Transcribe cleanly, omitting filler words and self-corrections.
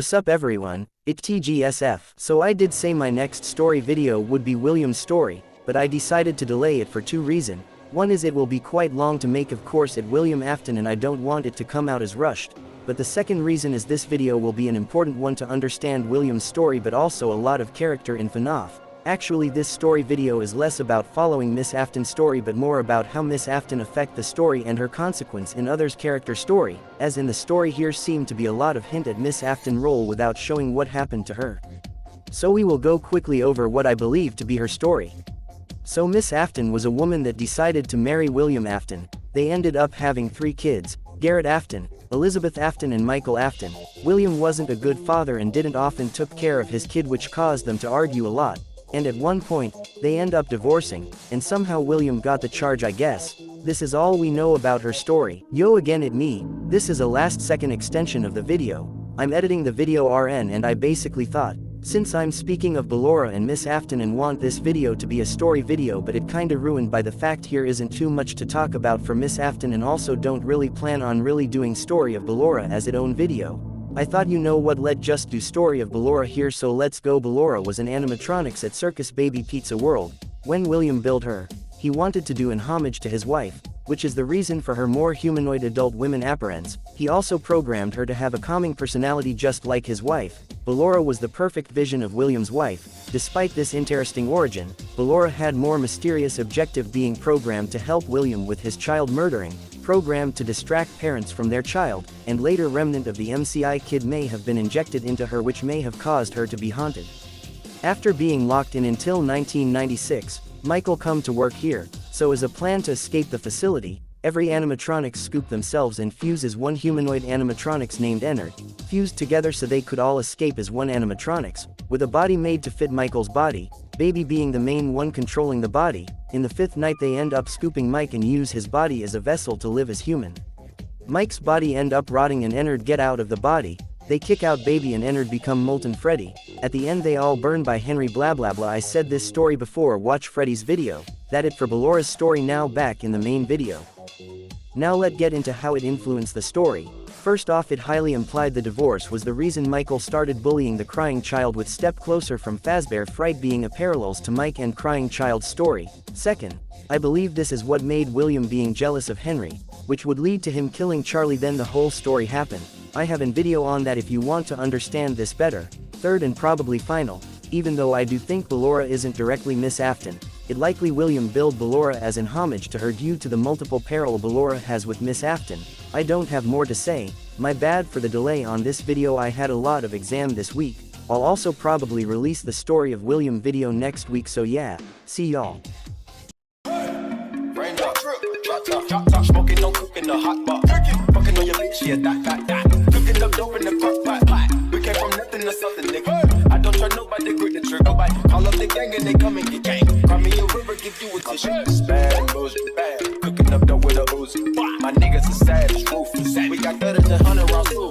What's up everyone, it's TGBSV. So I did say my next story video would be William's story, but I decided to delay it for two reasons. One is it will be quite long to make, of course it's Ms.Afton and I don't want it to come out as rushed. But the second reason is this video will be an important one to understand William's story but also a lot of character in FNAF. Actually this story video is less about following Ms.Afton's story but more about how Ms.Afton affect the story and her consequence in others' character story, as in the story here seemed to be a lot of hint at Ms.Afton's role without showing what happened to her. So we will go quickly over what I believe to be her story. So Ms.Afton was a woman that decided to marry William Afton. They ended up having 3 kids, Garrett Afton, Elizabeth Afton and Michael Afton. William wasn't a good father and didn't often took care of his kid, which caused them to argue a lot. And at one point, they end up divorcing, and somehow William got the charge, I guess. This is all we know about her story. Yo again it me, this is a last second extension of the video. I'm editing the video RN and I basically thought, since I'm speaking of Ballora and Ms.Afton and want this video to be a story video but it kinda ruined by the fact here isn't too much to talk about for Ms.Afton and also don't really plan on really doing story of Ballora as its own video. I thought you know what, let just do story of Ballora here, so let's go. Ballora was an animatronics at Circus Baby Pizza World. When William built her, he wanted to do an homage to his wife, which is the reason for her more humanoid adult women appearance. He also programmed her to have a calming personality just like his wife. Ballora was the perfect vision of William's wife. Despite this interesting origin, Ballora had more mysterious objective, being programmed to help William with his child murdering, programmed to distract parents from their child, and later remnant of the MCI kid may have been injected into her, which may have caused her to be haunted. After being locked in until 1996, Michael come to work here, so as a plan to escape the facility, every animatronics scoop themselves and fuse as one humanoid animatronics named Ennard, fused together so they could all escape as one animatronics, with a body made to fit Michael's body, Baby being the main one controlling the body. In the 5th night they end up scooping Mike and use his body as a vessel to live as human. Mike's body end up rotting and Ennard get out of the body. They kick out Baby and Ennard become Molten Freddy. At the end they all burn by Henry blah blah blah. I said this story before, watch Freddy's video. That it for Ballora's story. Now back in the main video. Now let's get into how it influenced the story. First off, it highly implied the divorce was the reason Michael started bullying the crying child, with Step Closer from Fazbear Fright being a parallels to Mike and crying child's story. Second, I believe this is what made William being jealous of Henry, which would lead to him killing Charlie. Then the whole story happened. I have a video on that if you want to understand this better. Third and probably final, even though I do think Ballora isn't directly Ms.Afton, it likely William built Ballora as an homage to her due to the multiple parallel Ballora has with Ms.Afton. I don't have more to say, my bad for the delay on this video. I had a lot of exam this week. I'll also probably release the story of William video next week, so yeah, see y'all. Smoking, no cooking, the hot pot. Fucking on your bitch, yeah, that. Cooking up dope in the crock pot. We came from nothing to something, nigga. I don't try nobody, grip the trigger. Call up the gang and they come and get gang. Cry me a river, give you a tissue. Bad and bullshit, bad. Cooking up dope with a Uzi. My niggas are savage, ruthless. We got 30 to 100 rounds too.